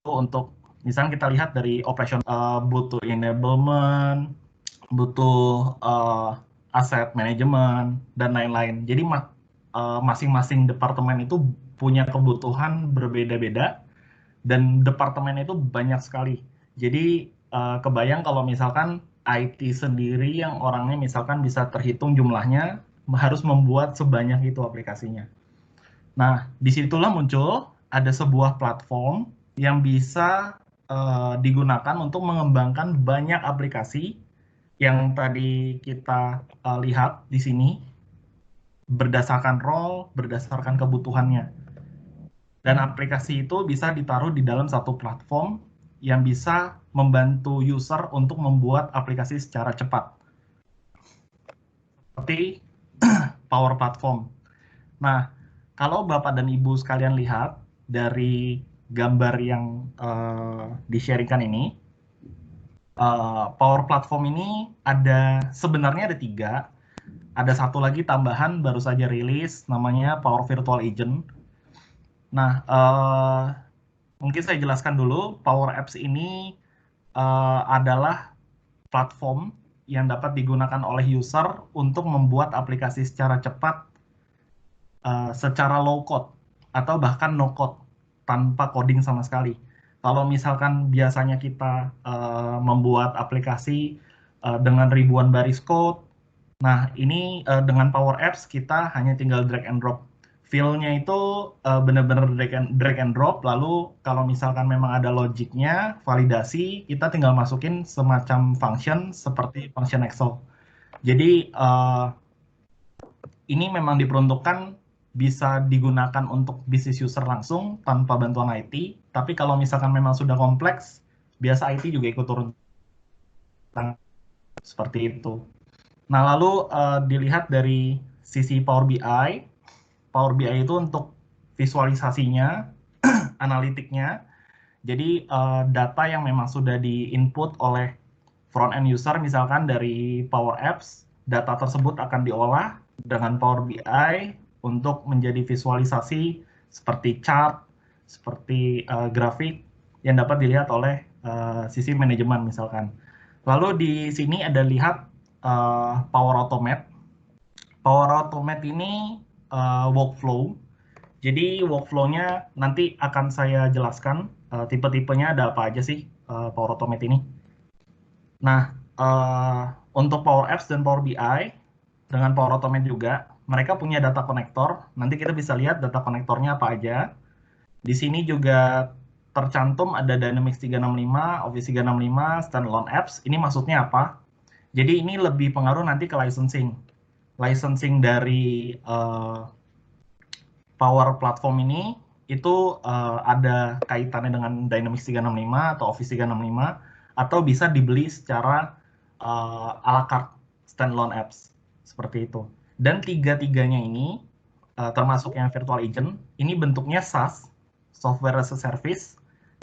untuk misalnya kita lihat dari operation butuh enablement, butuh asset management dan lain-lain. Jadi masing-masing departemen itu punya kebutuhan berbeda-beda dan departemen itu banyak sekali. Jadi kebayang kalau misalkan IT sendiri yang orangnya misalkan bisa terhitung jumlahnya harus membuat sebanyak itu aplikasinya. Nah, disitulah muncul ada sebuah platform yang bisa digunakan untuk mengembangkan banyak aplikasi yang tadi kita lihat di sini berdasarkan role, berdasarkan kebutuhannya. Dan aplikasi itu bisa ditaruh di dalam satu platform yang bisa membantu user untuk membuat aplikasi secara cepat. Seperti Power Platform. Nah, kalau Bapak dan Ibu sekalian lihat dari gambar yang di-sharingkan ini, Power Platform ini sebenarnya ada 3. Ada satu lagi tambahan baru saja rilis, namanya Power Virtual Agent. Nah, mungkin saya jelaskan dulu, Power Apps ini adalah platform yang dapat digunakan oleh user untuk membuat aplikasi secara cepat, secara low code, atau bahkan no code, tanpa coding sama sekali. Kalau misalkan biasanya kita membuat aplikasi dengan ribuan baris code, nah ini dengan Power Apps kita hanya tinggal drag and drop. Feel-nya itu benar-benar drag and drop, lalu kalau misalkan memang ada logiknya, validasi, kita tinggal masukin semacam function seperti function Excel. Jadi ini memang diperuntukkan bisa digunakan untuk bisnis user langsung tanpa bantuan IT, tapi kalau misalkan memang sudah kompleks, biasa IT juga ikut turun tangan, seperti itu. Nah, lalu dilihat dari sisi Power BI. Power BI itu untuk visualisasinya, analitiknya. Jadi data yang memang sudah di-input oleh front end user misalkan dari Power Apps, data tersebut akan diolah dengan Power BI untuk menjadi visualisasi seperti chart, seperti grafik yang dapat dilihat oleh sisi manajemen misalkan. Lalu di sini ada lihat Power Automate. Power Automate ini workflow. Jadi workflow-nya nanti akan saya jelaskan tipe-tipenya ada apa aja sih Power Automate ini. Nah, untuk Power Apps dan Power BI dengan Power Automate juga, mereka punya data konektor. Nanti kita bisa lihat data konektornya apa aja. Di sini juga tercantum ada Dynamics 365, Office 365, Standalone Apps. Ini maksudnya apa? Jadi ini lebih pengaruh nanti ke licensing. Licensing dari Power Platform ini itu ada kaitannya dengan Dynamics 365 atau Office 365 atau bisa dibeli secara a la carte standalone apps seperti itu. Dan tiga-tiganya ini termasuk yang virtual agent ini bentuknya SaaS, software as a service.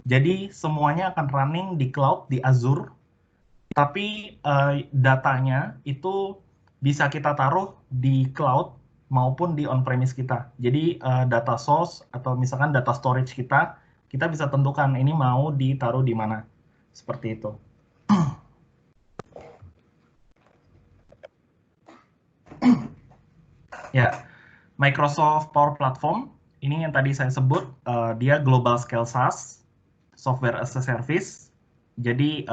Jadi semuanya akan running di cloud di Azure, tapi datanya itu bisa kita taruh di cloud maupun di on-premise kita. Jadi data source atau misalkan data storage kita, kita bisa tentukan ini mau ditaruh di mana. Seperti itu. Ya, Microsoft Power Platform, ini yang tadi saya sebut, dia global scale SaaS, software as a service. Jadi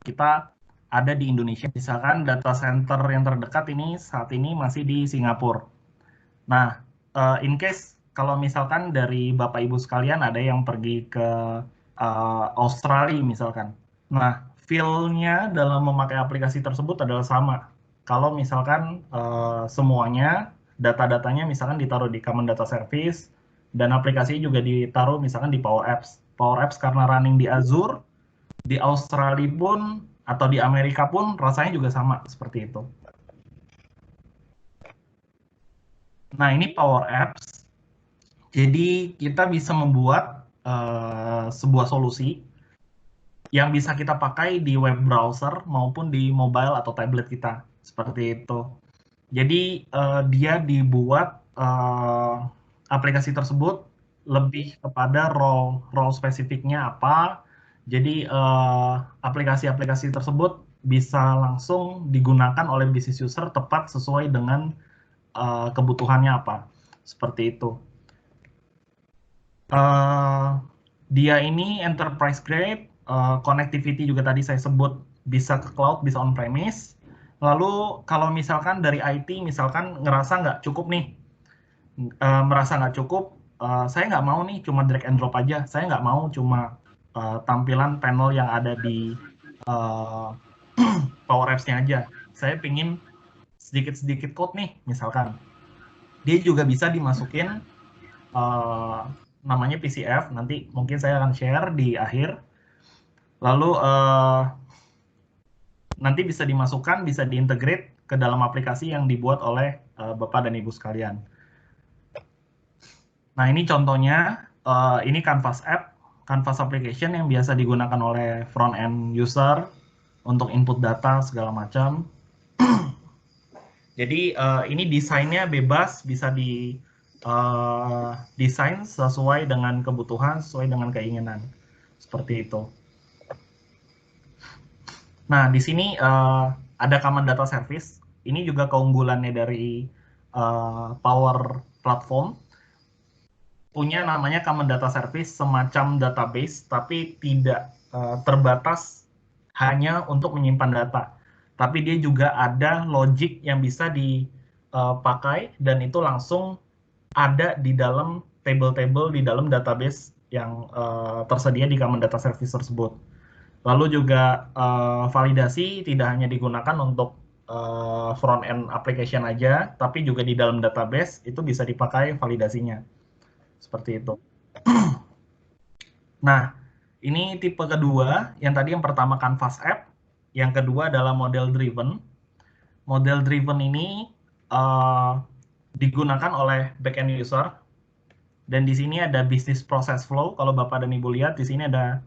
kita ada di Indonesia. Misalkan data center yang terdekat ini saat ini masih di Singapura. Nah, in case kalau misalkan dari Bapak Ibu sekalian ada yang pergi ke Australia misalkan. Nah, feel-nya dalam memakai aplikasi tersebut adalah sama. Kalau misalkan semuanya data-datanya misalkan ditaruh di Common Data Service dan aplikasi juga ditaruh misalkan di Power Apps. Power Apps karena running di Azure, di Australia pun atau di Amerika pun rasanya juga sama seperti itu. Nah, ini Power Apps. Jadi kita bisa membuat sebuah solusi yang bisa kita pakai di web browser maupun di mobile atau tablet kita. Seperti itu. Jadi dia dibuat aplikasi tersebut lebih kepada role spesifiknya apa. Jadi aplikasi-aplikasi tersebut bisa langsung digunakan oleh business user tepat sesuai dengan kebutuhannya apa. Seperti itu. Dia ini enterprise grade, connectivity juga tadi saya sebut bisa ke cloud, bisa on premise. Lalu kalau misalkan dari IT misalkan ngerasa nggak cukup nih, merasa nggak cukup, saya nggak mau nih cuma drag and drop aja, saya nggak mau cuma tampilan panel yang ada di Power Apps-nya aja. Saya pingin sedikit-sedikit code nih, misalkan. Dia juga bisa dimasukin namanya PCF, nanti mungkin saya akan share di akhir. Lalu nanti bisa dimasukkan, bisa diintegrate ke dalam aplikasi yang dibuat oleh Bapak dan Ibu sekalian. Nah, ini contohnya, ini Canvas App, Canvas Application yang biasa digunakan oleh front-end user untuk input data segala macam. Jadi ini desainnya bebas, bisa di desain sesuai dengan kebutuhan, sesuai dengan keinginan. Seperti itu. Nah, di sini ada Common Data Service. Ini juga keunggulannya dari Power Platform. Punya namanya Common Data Service, semacam database, tapi tidak terbatas hanya untuk menyimpan data. Tapi dia juga ada logic yang bisa dipakai, dan itu langsung ada di dalam table-table, di dalam database yang tersedia di Common Data Service tersebut. Lalu juga validasi tidak hanya digunakan untuk front-end application aja, tapi juga di dalam database itu bisa dipakai validasinya. Seperti itu. Nah, ini tipe kedua, yang pertama Canvas App, yang kedua adalah model driven. Model driven ini digunakan oleh backend user, dan di sini ada business process flow. Kalau Bapak dan Ibu lihat, di sini ada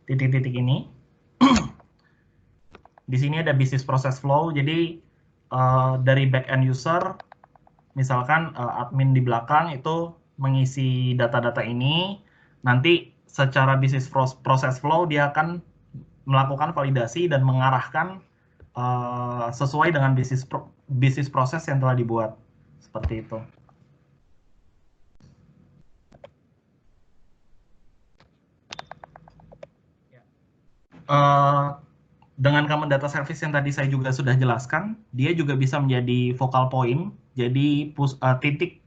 titik-titik ini. Di sini ada business process flow, jadi dari backend user, misalkan admin di belakang itu mengisi data-data ini, nanti secara business process flow dia akan melakukan validasi dan mengarahkan sesuai dengan business proses yang telah dibuat. Seperti itu. Dengan Common Data Service yang tadi saya juga sudah jelaskan, dia juga bisa menjadi focal point, jadi titik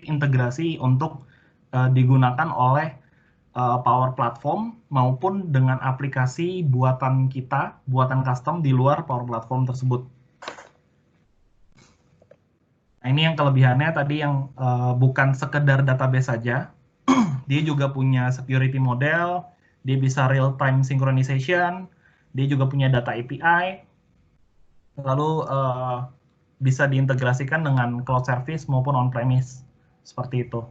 integrasi untuk digunakan oleh Power Platform maupun dengan aplikasi buatan kita, buatan custom di luar Power Platform tersebut. Nah, ini yang kelebihannya tadi yang bukan sekedar database saja, dia juga punya security model, dia bisa real-time synchronization, dia juga punya data API, lalu bisa diintegrasikan dengan cloud service maupun on-premise. Seperti itu.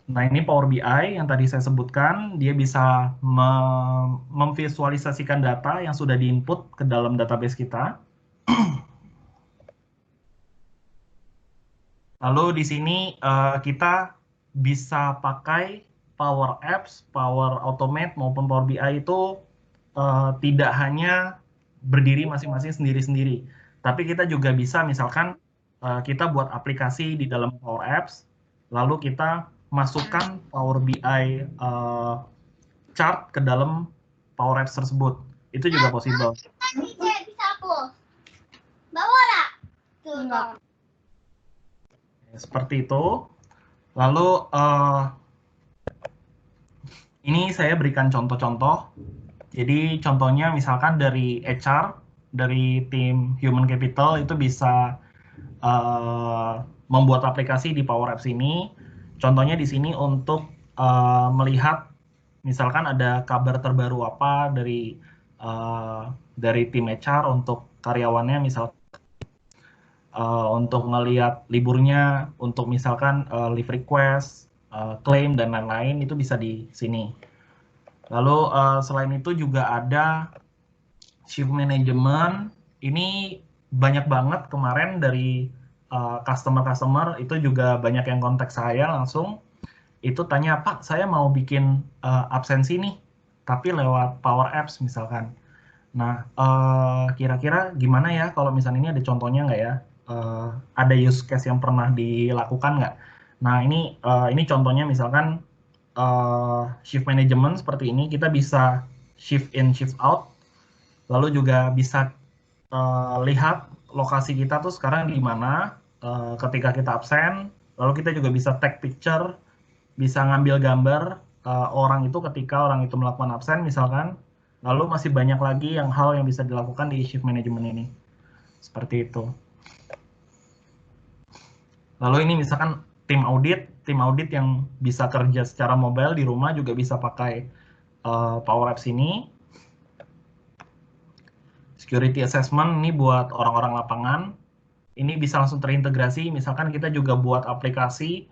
Nah, ini Power BI yang tadi saya sebutkan, dia bisa memvisualisasikan data yang sudah diinput ke dalam database kita. Lalu di sini kita bisa pakai Power Apps, Power Automate maupun Power BI itu tidak hanya berdiri masing-masing sendiri-sendiri, tapi kita juga bisa misalkan kita buat aplikasi di dalam Power Apps, lalu kita masukkan Power BI chart ke dalam Power Apps tersebut. Itu juga possible. Bisa aku bawa lah. Seperti itu. Lalu ini saya berikan contoh-contoh. Jadi contohnya misalkan dari HR, dari tim Human Capital itu bisa membuat aplikasi di Power Apps ini. Contohnya di sini untuk melihat misalkan ada kabar terbaru apa dari tim HR untuk karyawannya, misal untuk ngelihat liburnya, untuk misalkan leave request, claim dan lain-lain, itu bisa di sini. Lalu selain itu juga ada shift management. Ini banyak banget kemarin dari customer itu juga banyak yang kontak saya langsung, itu tanya, Pak, saya mau bikin absensi nih, tapi lewat Power Apps misalkan. Nah, kira-kira gimana ya kalau misalnya ini ada contohnya nggak ya? Ada use case yang pernah dilakukan nggak? Nah, ini contohnya misalkan shift management seperti ini, kita bisa shift in, shift out, lalu juga bisa lihat lokasi kita tuh sekarang di mana ketika kita absen, lalu kita juga bisa take picture, bisa ngambil gambar orang itu ketika orang itu melakukan absen misalkan, lalu masih banyak lagi hal yang bisa dilakukan di shift management ini. Seperti itu. Lalu ini misalkan tim audit yang bisa kerja secara mobile di rumah juga bisa pakai Power Apps ini. Security assessment ini buat orang-orang lapangan. Ini bisa langsung terintegrasi, misalkan kita juga buat aplikasi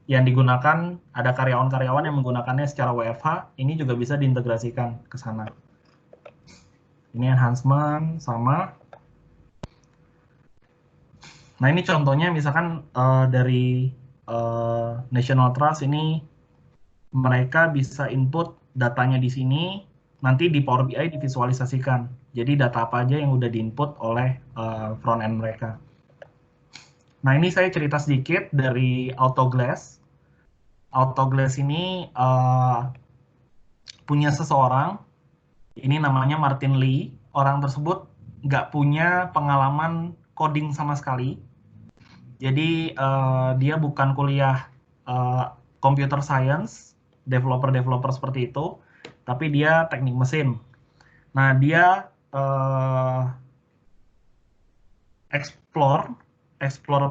yang digunakan, ada karyawan-karyawan yang menggunakannya secara WFH, ini juga bisa diintegrasikan ke sana. Ini enhancement sama. Nah, ini contohnya misalkan dari National Trust ini, mereka bisa input datanya di sini, nanti di Power BI divisualisasikan. Jadi data apa aja yang udah diinput oleh front end mereka. Nah, ini saya cerita sedikit dari Autoglass. Autoglass ini punya seseorang, ini namanya Martin Lee. Orang tersebut nggak punya pengalaman coding sama sekali. Jadi dia bukan kuliah computer science, developer seperti itu, tapi dia teknik mesin. Nah, dia explore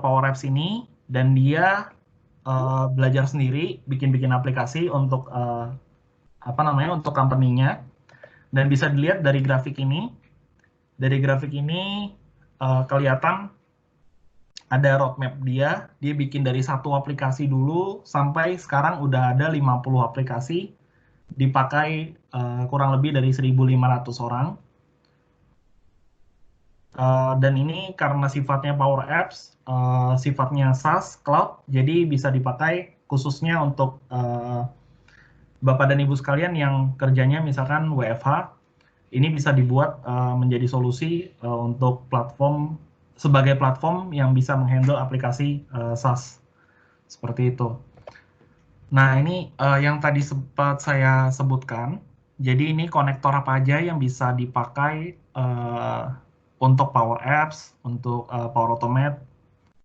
Power Apps ini, dan dia belajar sendiri, bikin aplikasi untuk untuk company-nya. Dan bisa dilihat dari grafik ini. Dari grafik ini kelihatan ada roadmap dia bikin dari satu aplikasi dulu sampai sekarang udah ada 50 aplikasi dipakai kurang lebih dari 1.500 orang. Dan ini karena sifatnya Power Apps, sifatnya SaaS, cloud, jadi bisa dipakai khususnya untuk Bapak dan Ibu sekalian yang kerjanya misalkan WFH, ini bisa dibuat menjadi solusi untuk sebagai platform yang bisa menghandle aplikasi SaaS. Seperti itu. Nah, ini yang tadi sempat saya sebutkan. Jadi ini konektor apa aja yang bisa dipakai untuk Power Apps, untuk Power Automate,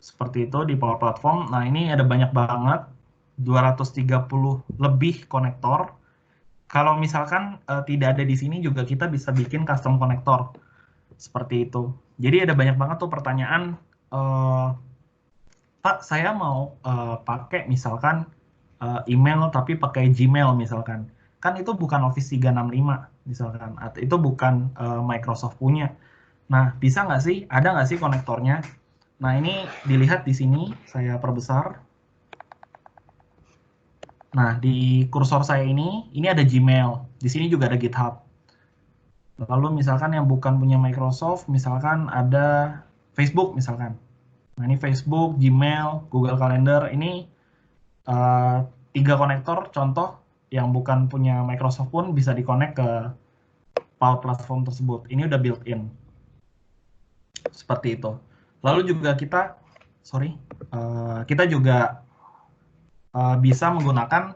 seperti itu di Power Platform. Nah, ini ada banyak banget, 230 lebih konektor. Kalau misalkan tidak ada di sini juga kita bisa bikin custom konektor, seperti itu. Jadi ada banyak banget tuh pertanyaan, Pak, saya mau pakai misalkan email tapi pakai Gmail misalkan. Kan itu bukan Office 365 misalkan, atau itu bukan Microsoft punya. Nah, bisa nggak sih, ada nggak sih konektornya? Nah, ini dilihat di sini, saya perbesar. Nah, di kursor saya ini ada Gmail. Di sini juga ada GitHub. Lalu misalkan yang bukan punya Microsoft, misalkan ada Facebook misalkan. Nah, ini Facebook, Gmail, Google Calendar. Ini 3 konektor contoh yang bukan punya Microsoft pun bisa di-connect ke Power Platform tersebut. Ini udah built-in. Seperti itu. Lalu juga kita juga bisa menggunakan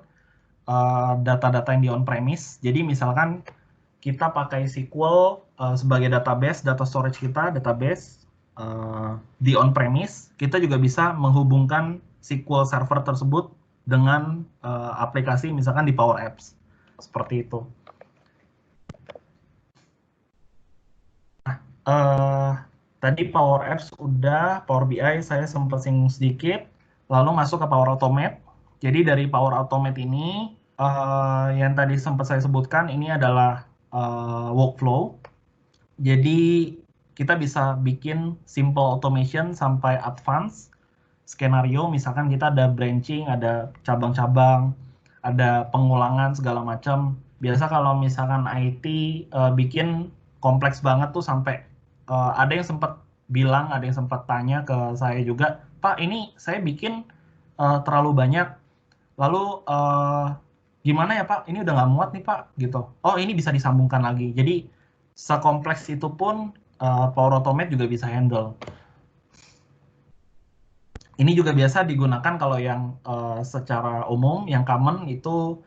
data-data yang di on-premise. Jadi misalkan kita pakai SQL sebagai database, data storage kita, database di on-premise, kita juga bisa menghubungkan SQL server tersebut dengan aplikasi misalkan di Power Apps. Seperti itu. Nah, tadi Power Apps udah, Power BI saya sempat singgung sedikit, lalu masuk ke Power Automate. Jadi dari Power Automate ini, yang tadi sempat saya sebutkan, ini adalah workflow. Jadi kita bisa bikin simple automation sampai advance skenario, misalkan kita ada branching, ada cabang-cabang, ada pengulangan segala macam. Biasa kalau misalkan IT bikin kompleks banget tuh sampai ada yang sempat bilang, ada yang sempat tanya ke saya juga, Pak ini saya bikin terlalu banyak, lalu gimana ya Pak, ini udah nggak muat nih Pak, gitu. Oh ini bisa disambungkan lagi. Jadi sekompleks itu pun Power Automate juga bisa handle. Ini juga biasa digunakan kalau yang secara umum, yang common itu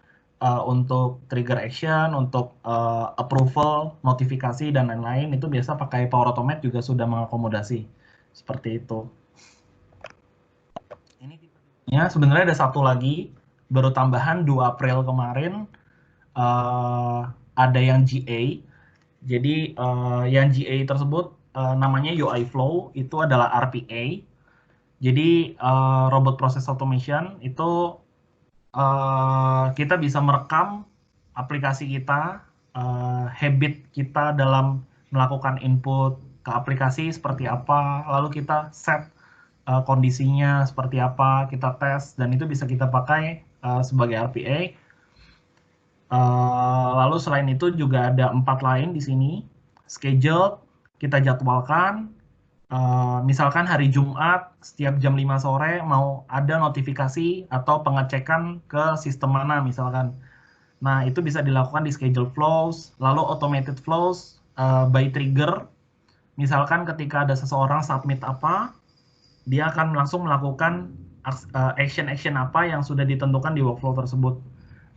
untuk trigger action, untuk approval, notifikasi, dan lain-lain, itu biasa pakai Power Automate juga sudah mengakomodasi. Seperti itu. Ini tipenya sebenarnya ada satu lagi, baru tambahan 2 April kemarin, ada yang GA. Jadi yang GA tersebut namanya UI Flow, itu adalah RPA. Jadi robot process automation itu kita bisa merekam aplikasi kita, habit kita dalam melakukan input ke aplikasi seperti apa, lalu kita set kondisinya seperti apa, kita tes, dan itu bisa kita pakai sebagai RPA. Lalu selain itu juga ada 4 lain di sini. Schedule, kita jadwalkan, misalkan hari Jumat setiap jam 5 sore mau ada notifikasi atau pengecekan ke sistem mana misalkan. Nah, itu bisa dilakukan di schedule flows, lalu automated flows by trigger. Misalkan ketika ada seseorang submit apa, dia akan langsung melakukan action-action apa yang sudah ditentukan di workflow tersebut.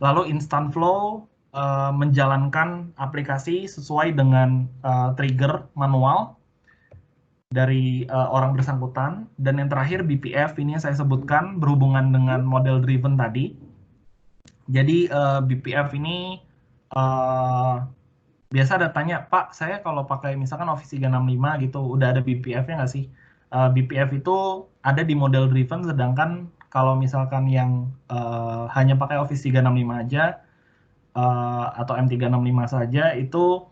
Lalu instant flow menjalankan aplikasi sesuai dengan trigger manual dari orang bersangkutan. Dan yang terakhir BPF, ini yang saya sebutkan berhubungan dengan model driven tadi. Jadi BPF ini biasa ada tanya, Pak saya kalau pakai misalkan Office 365 gitu, udah ada BPF-nya nggak sih? BPF itu ada di model driven, sedangkan kalau misalkan yang hanya pakai Office 365 aja, atau M365 saja, itu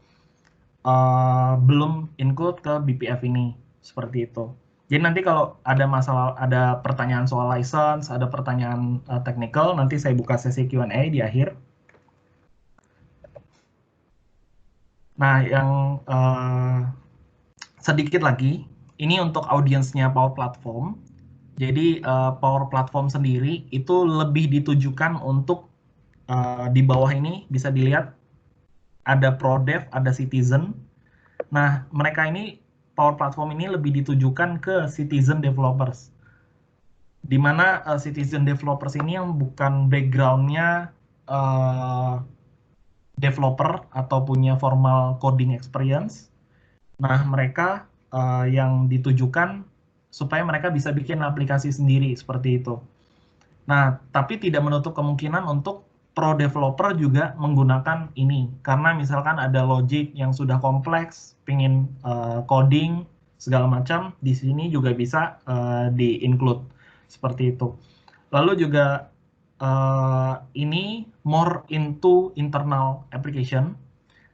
belum include ke BPF ini, seperti itu. Jadi nanti kalau ada masalah, ada pertanyaan soal license, ada pertanyaan technical, nanti saya buka sesi Q&A di akhir. Nah, yang sedikit lagi, ini untuk audiensnya Power Platform. Jadi Power Platform sendiri itu lebih ditujukan untuk di bawah ini bisa dilihat ada ProDev, ada Citizen. Nah, mereka ini Power Platform ini lebih ditujukan ke citizen developers, di mana citizen developers ini yang bukan background-nya developer atau punya formal coding experience. Nah, mereka yang ditujukan supaya mereka bisa bikin aplikasi sendiri seperti itu. Nah, tapi tidak menutup kemungkinan untuk pro developer juga menggunakan ini, karena misalkan ada logic yang sudah kompleks, pingin coding segala macam, di sini juga bisa di-include seperti itu. Lalu juga ini more into internal application,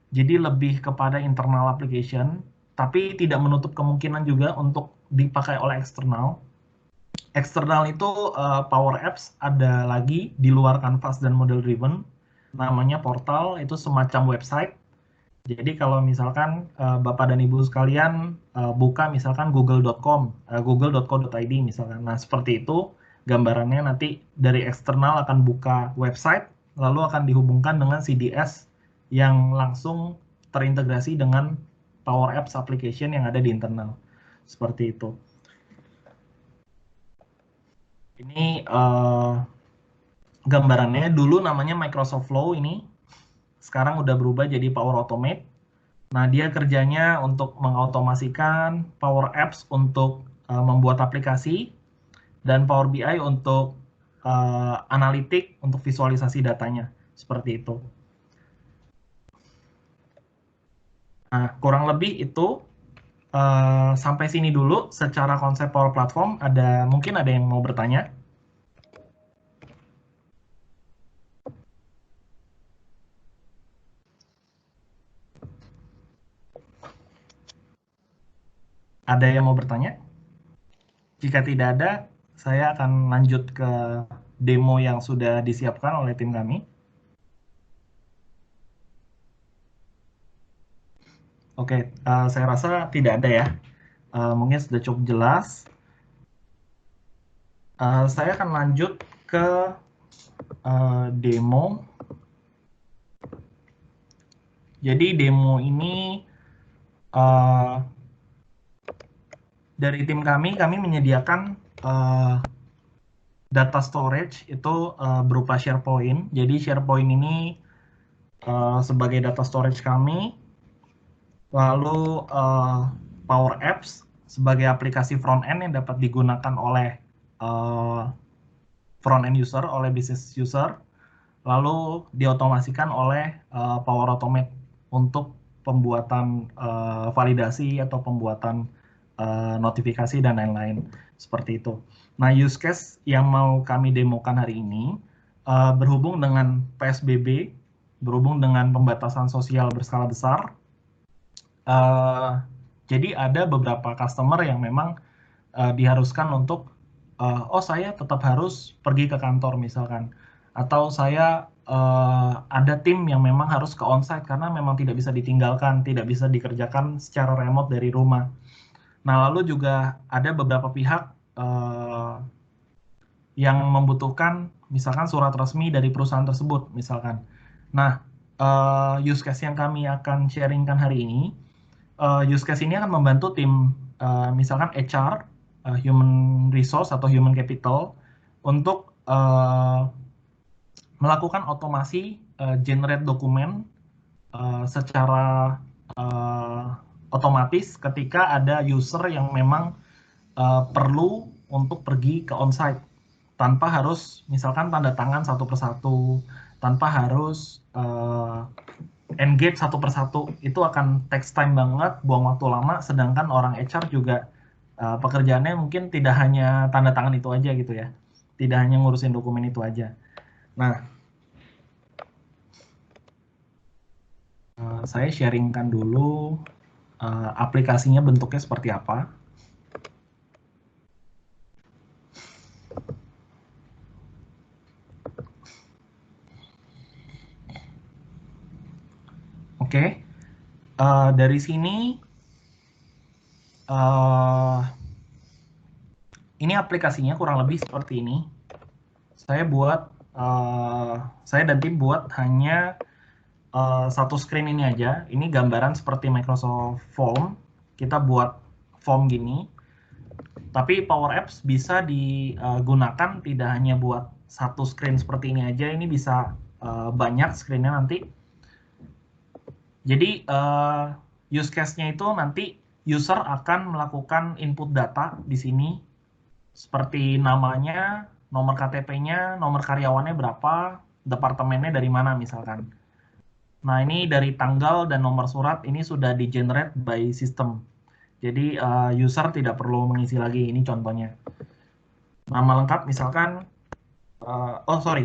jadi lebih kepada internal application, tapi tidak menutup kemungkinan juga untuk dipakai oleh eksternal. Eksternal itu Power Apps ada lagi di luar Canvas dan model driven, namanya portal, itu semacam website. Jadi kalau misalkan Bapak dan Ibu sekalian buka misalkan google.com, google.co.id misalkan, nah seperti itu gambarannya. Nanti dari eksternal akan buka website, lalu akan dihubungkan dengan CDS yang langsung terintegrasi dengan Power Apps application yang ada di internal, seperti itu. Ini gambarannya, dulu namanya Microsoft Flow, ini sekarang udah berubah jadi Power Automate. Nah, dia kerjanya untuk mengautomasikan Power Apps untuk membuat aplikasi, dan Power BI untuk analitik, untuk visualisasi datanya, seperti itu. Nah, kurang lebih itu sampai sini dulu secara konsep Power Platform. Mungkin ada yang mau bertanya? Ada yang mau bertanya? Jika tidak ada, saya akan lanjut ke demo yang sudah disiapkan oleh tim kami. Oke, saya rasa tidak ada ya. mungkin sudah cukup jelas. Saya akan lanjut ke demo. Jadi demo ini dari tim kami menyediakan data storage itu berupa SharePoint. Jadi SharePoint ini sebagai data storage kami, lalu Power Apps sebagai aplikasi front end yang dapat digunakan oleh front end user, oleh business user, lalu diotomasikan oleh Power Automate untuk pembuatan validasi atau pembuatan notifikasi dan lain-lain seperti itu. Nah, use case yang mau kami demokan hari ini berhubung dengan PSBB, berhubung dengan pembatasan sosial berskala besar. Jadi ada beberapa customer yang memang diharuskan untuk saya tetap harus pergi ke kantor misalkan, atau saya ada tim yang memang harus ke onsite karena memang tidak bisa ditinggalkan, tidak bisa dikerjakan secara remote dari rumah. Nah, lalu juga ada beberapa pihak yang membutuhkan misalkan surat resmi dari perusahaan tersebut misalkan. Nah, use case yang kami akan sharingkan hari ini, use case ini akan membantu tim misalkan HR, human resource atau human capital untuk melakukan otomasi generate dokumen secara otomatis ketika ada user yang memang perlu untuk pergi ke onsite tanpa harus misalkan tanda tangan satu persatu, tanpa harus engage satu persatu. Itu akan takes time banget, buang waktu lama, sedangkan orang HR juga pekerjaannya mungkin tidak hanya tanda tangan itu aja gitu ya, tidak hanya ngurusin dokumen itu aja. Nah, saya sharingkan dulu aplikasinya bentuknya seperti apa. Oke, dari sini ini aplikasinya kurang lebih seperti ini. Saya dan tim buat hanya satu screen ini aja. Ini gambaran seperti Microsoft Form. Kita buat form gini. Tapi Power Apps bisa digunakan tidak hanya buat satu screen seperti ini aja. Ini bisa banyak screen-nya nanti. Jadi use case-nya itu nanti user akan melakukan input data di sini. Seperti namanya, nomor KTP-nya, nomor karyawannya berapa, departemennya dari mana misalkan. Nah, ini dari tanggal dan nomor surat ini sudah di-generate by system. Jadi user tidak perlu mengisi lagi, ini contohnya. Nama lengkap misalkan,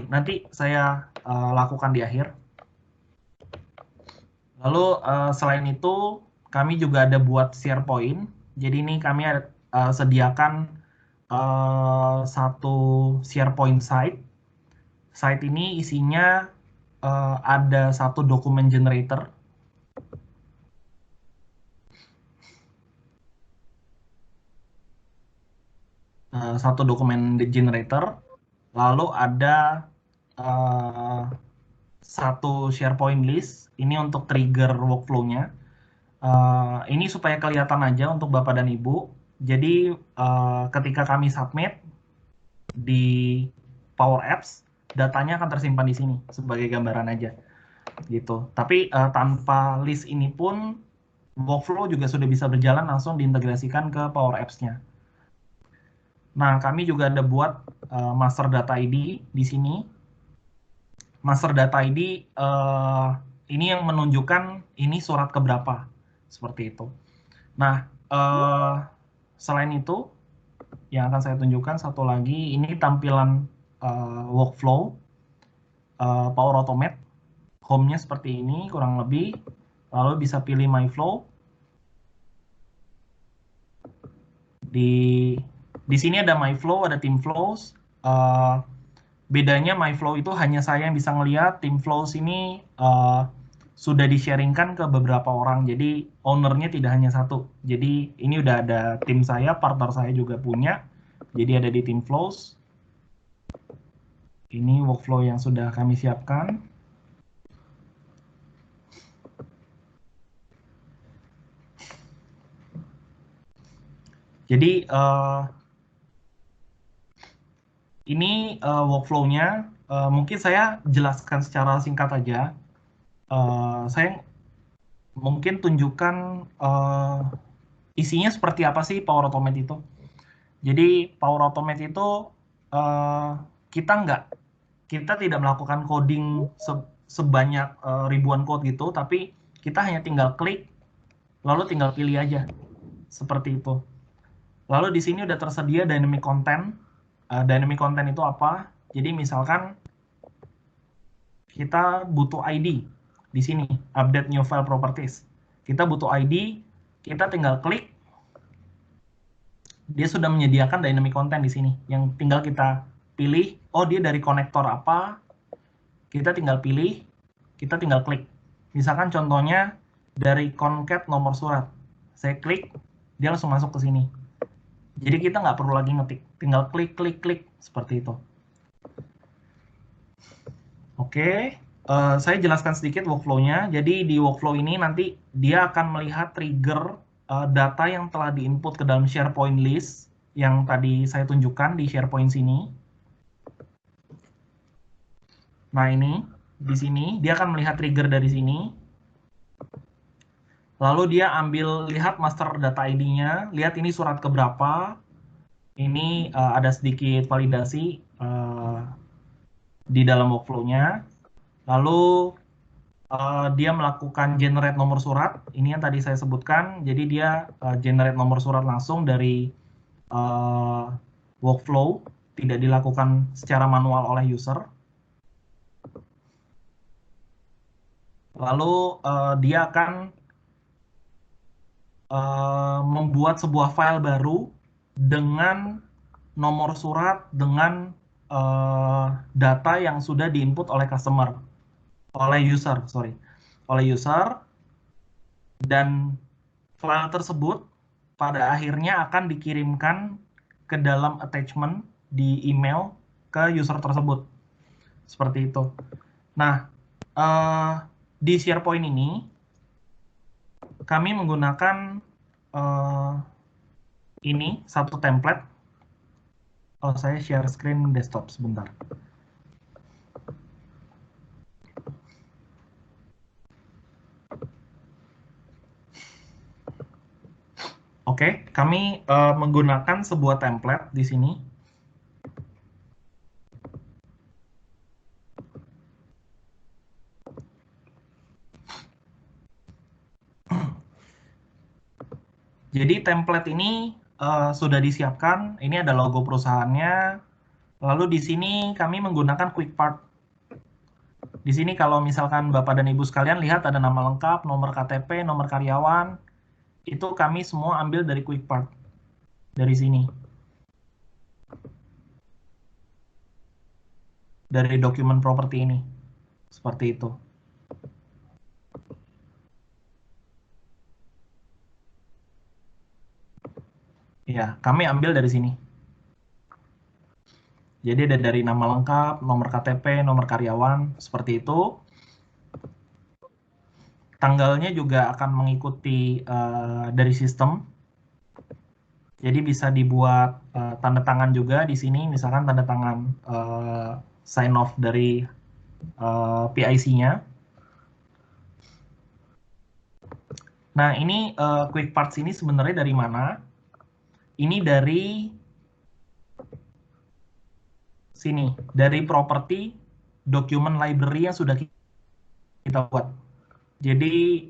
nanti saya lakukan di akhir. Lalu selain itu, kami juga ada buat SharePoint. Jadi ini kami sediakan satu SharePoint site. Site ini isinya ada satu dokumen generator. Satu dokumen generator. Lalu ada satu SharePoint list. Ini untuk trigger workflow-nya. Ini supaya kelihatan aja untuk Bapak dan Ibu. Jadi ketika kami submit di Power Apps, datanya akan tersimpan di sini sebagai gambaran aja, gitu. Tapi tanpa list ini pun workflow juga sudah bisa berjalan langsung diintegrasikan ke Power Apps-nya. Nah, kami juga ada buat master data ID di sini. Master data ID ini yang menunjukkan ini surat keberapa, seperti itu. Nah, selain itu, yang akan saya tunjukkan satu lagi, ini tampilan workflow Power Automate. Home-nya seperti ini, kurang lebih. Lalu bisa pilih My Flow. Di sini ada My Flow, ada Team Flows. Bedanya My Flow itu hanya saya yang bisa ngelihat, Team Flows ini sudah di-sharingkan ke beberapa orang. Jadi ownernya tidak hanya satu. Jadi ini udah ada tim saya, partner saya juga punya. Jadi ada di tim flows. Ini workflow yang sudah kami siapkan. Jadi ini workflow-nya. Mungkin saya jelaskan secara singkat aja. Saya mungkin tunjukkan isinya seperti apa sih Power Automate itu. Jadi Power Automate itu kita tidak melakukan coding sebanyak ribuan code gitu, tapi kita hanya tinggal klik, lalu tinggal pilih aja, seperti itu. Lalu di sini udah tersedia dynamic content. Dynamic content itu apa? Jadi misalkan kita butuh ID di sini, update new file properties. Kita butuh ID, kita tinggal klik, dia sudah menyediakan dynamic content di sini. Yang tinggal kita pilih, oh dia dari konektor apa, kita tinggal pilih, kita tinggal klik. Misalkan contohnya dari concat nomor surat. Saya klik, dia langsung masuk ke sini. Jadi kita nggak perlu lagi ngetik, tinggal klik, klik, klik, seperti itu. Oke, saya jelaskan sedikit workflow-nya. Jadi di workflow ini nanti dia akan melihat trigger data yang telah diinput ke dalam SharePoint list yang tadi saya tunjukkan di SharePoint sini. Nah ini, di sini dia akan melihat trigger dari sini. Lalu dia ambil, lihat master data ID-nya, lihat ini surat keberapa. Ini ada sedikit validasi di dalam workflow-nya. Lalu dia melakukan generate nomor surat. Ini yang tadi saya sebutkan. Jadi dia generate nomor surat langsung dari workflow, tidak dilakukan secara manual oleh user. Lalu dia akan membuat sebuah file baru dengan nomor surat, dengan data yang sudah diinput oleh user, dan file tersebut pada akhirnya akan dikirimkan ke dalam attachment di email ke user tersebut. Seperti itu. Nah, di SharePoint ini kami menggunakan ini satu template. Oh, saya share screen desktop sebentar. Oke, kami menggunakan sebuah template di sini. Jadi template ini sudah disiapkan. Ini ada logo perusahaannya. Lalu di sini kami menggunakan QuickPart. Di sini kalau misalkan Bapak dan Ibu sekalian lihat ada nama lengkap, nomor KTP, nomor karyawan. Itu kami semua ambil dari QuickPart. Dari sini. Dari dokumen properti ini. Seperti itu. Ya, kami ambil dari sini. Jadi ada dari nama lengkap, nomor KTP, nomor karyawan, seperti itu. Tanggalnya juga akan mengikuti dari sistem. Jadi bisa dibuat tanda tangan juga di sini, misalkan tanda tangan sign off dari PIC-nya. Nah, ini QuickParts ini sebenarnya dari mana? Ini dari sini, dari property document library yang sudah kita buat. Jadi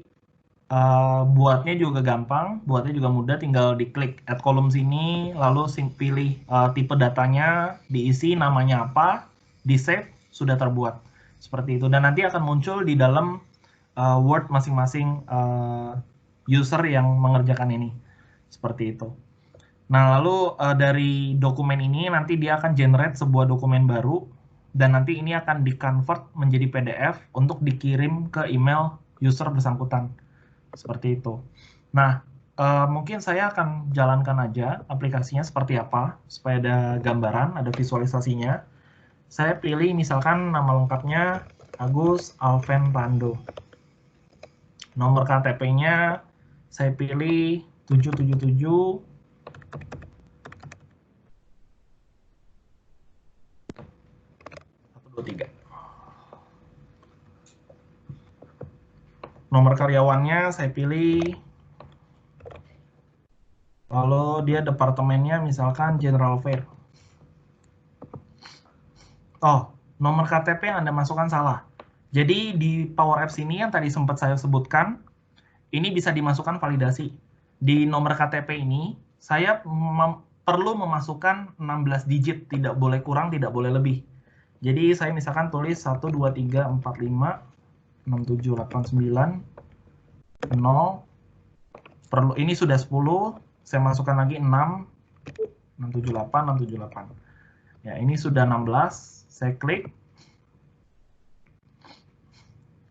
buatnya juga gampang, buatnya juga mudah, tinggal diklik add column sini, lalu pilih tipe datanya, diisi namanya apa, di save, sudah terbuat. Seperti itu, dan nanti akan muncul di dalam Word masing-masing user yang mengerjakan ini. Seperti itu. Nah, lalu dari dokumen ini nanti dia akan generate sebuah dokumen baru, dan nanti ini akan di-convert menjadi PDF untuk dikirim ke email user bersangkutan. Seperti itu. Nah, mungkin saya akan jalankan aja aplikasinya seperti apa, supaya ada gambaran, ada visualisasinya. Saya pilih misalkan nama lengkapnya Agus Alven Rando. Nomor KTP-nya saya pilih 777 123. Nomor karyawannya saya pilih, lalu dia departemennya misalkan General Fair. Oh, nomor KTP yang Anda masukkan salah. Jadi di Power Apps ini yang tadi sempat saya sebutkan, ini bisa dimasukkan validasi. Di nomor KTP ini, saya perlu memasukkan 16 digit, tidak boleh kurang, tidak boleh lebih. Jadi saya misalkan tulis 1, 2, 3, 4, 5, 6, 7, 8, 9, 0, perlu, ini sudah 10, saya masukkan lagi 6, 6, 7, 8, 6, 7, 8. Ya, ini sudah 16, saya klik.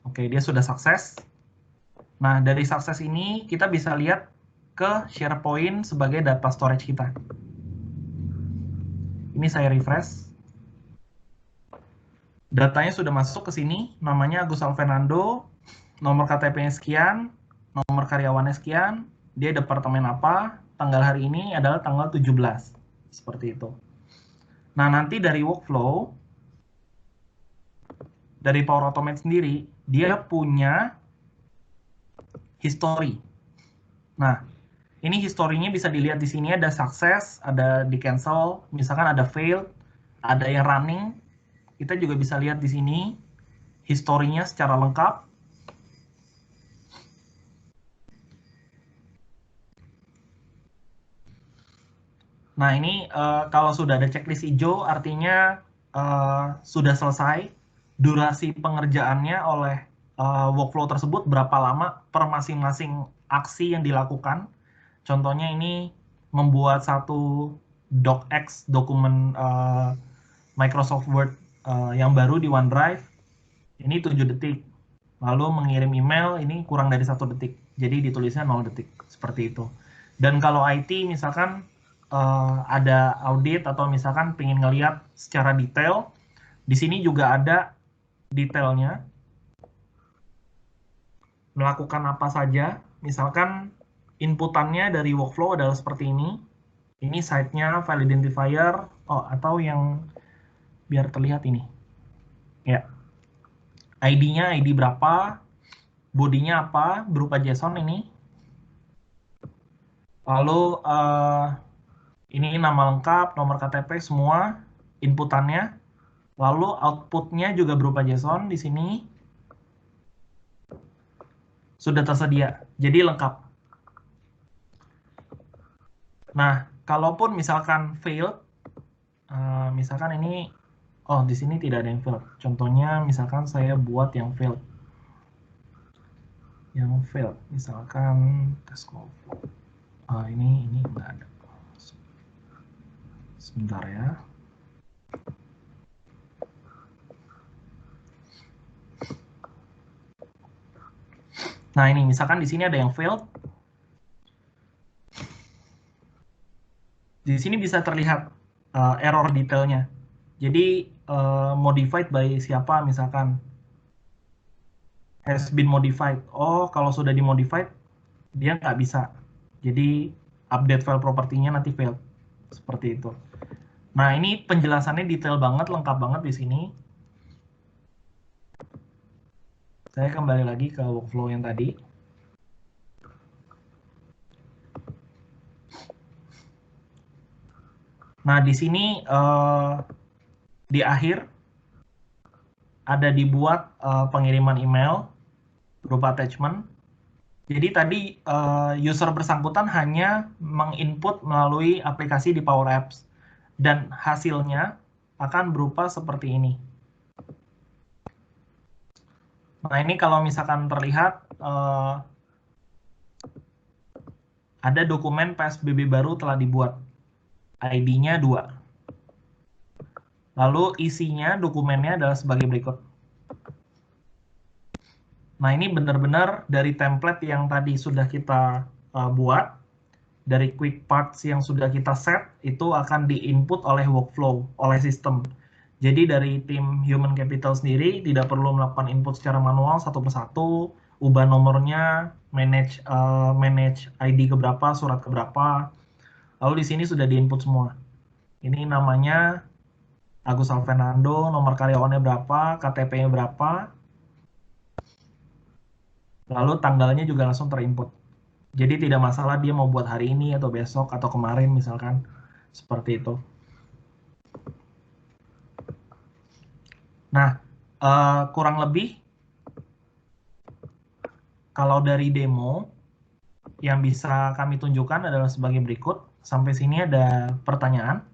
Oke, dia sudah sukses. Nah, dari sukses ini kita bisa lihat ke SharePoint sebagai data storage kita. Ini saya refresh. Datanya sudah masuk ke sini, namanya Agus Alvenando, nomor KTP-nya sekian, nomor karyawannya sekian, dia departemen apa, tanggal hari ini adalah tanggal 17. Seperti itu. Nah, nanti dari workflow, dari Power Automate sendiri, dia punya history. Nah, ini historinya bisa dilihat di sini, ada success, ada di cancel, misalkan ada failed, ada yang running. Kita juga bisa lihat di sini historinya secara lengkap. Nah, ini kalau sudah ada checklist hijau artinya sudah selesai. Durasi pengerjaannya oleh workflow tersebut berapa lama per masing-masing aksi yang dilakukan. Contohnya ini membuat satu docx dokumen Microsoft Word yang baru di OneDrive, ini 7 detik. Lalu mengirim email, ini kurang dari 1 detik. Jadi ditulisnya 0 detik, seperti itu. Dan kalau IT misalkan ada audit atau misalkan pengen ngelihat secara detail, di sini juga ada detailnya. Melakukan apa saja, misalkan inputannya dari workflow adalah seperti ini. Ini site-nya, file identifier, atau yang biar terlihat ini. Ya. ID-nya ID berapa, bodinya apa, berupa JSON ini. Lalu ini nama lengkap, nomor KTP semua, inputannya. Lalu outputnya juga berupa JSON di sini. Sudah tersedia, jadi lengkap. Nah, kalaupun misalkan failed, misalkan ini, di sini tidak ada yang failed. Contohnya, misalkan saya buat yang failed. Misalkan test flow. Ini nggak ada. Sebentar ya. Nah, ini misalkan di sini ada yang failed. Di sini bisa terlihat error detailnya. Jadi modified by siapa misalkan. Has been modified. Kalau sudah dimodified, dia nggak bisa. Jadi update file propertinya nanti failed. Seperti itu. Nah, ini penjelasannya detail banget, lengkap banget di sini. Saya kembali lagi ke workflow yang tadi. Nah, di sini di akhir ada dibuat pengiriman email berupa attachment. Jadi tadi user bersangkutan hanya menginput melalui aplikasi di Power Apps. Dan hasilnya akan berupa seperti ini. Nah, ini kalau misalkan terlihat, ada dokumen PSBB baru telah dibuat. ID-nya 2. Lalu isinya dokumennya adalah sebagai berikut. Nah, ini benar-benar dari template yang tadi sudah kita buat, dari quick parts yang sudah kita set, itu akan di-input oleh workflow, oleh sistem. Jadi dari tim human capital sendiri tidak perlu melakukan input secara manual satu persatu, ubah nomornya, manage ID keberapa, surat keberapa. Lalu di sini sudah di-input semua. Ini namanya Agus Alfenando, nomor karyawannya berapa, KTP-nya berapa, lalu tanggalnya juga langsung terinput. Jadi tidak masalah dia mau buat hari ini atau besok atau kemarin misalkan, seperti itu. Nah, kurang lebih kalau dari demo yang bisa kami tunjukkan adalah sebagai berikut. Sampai sini ada pertanyaan?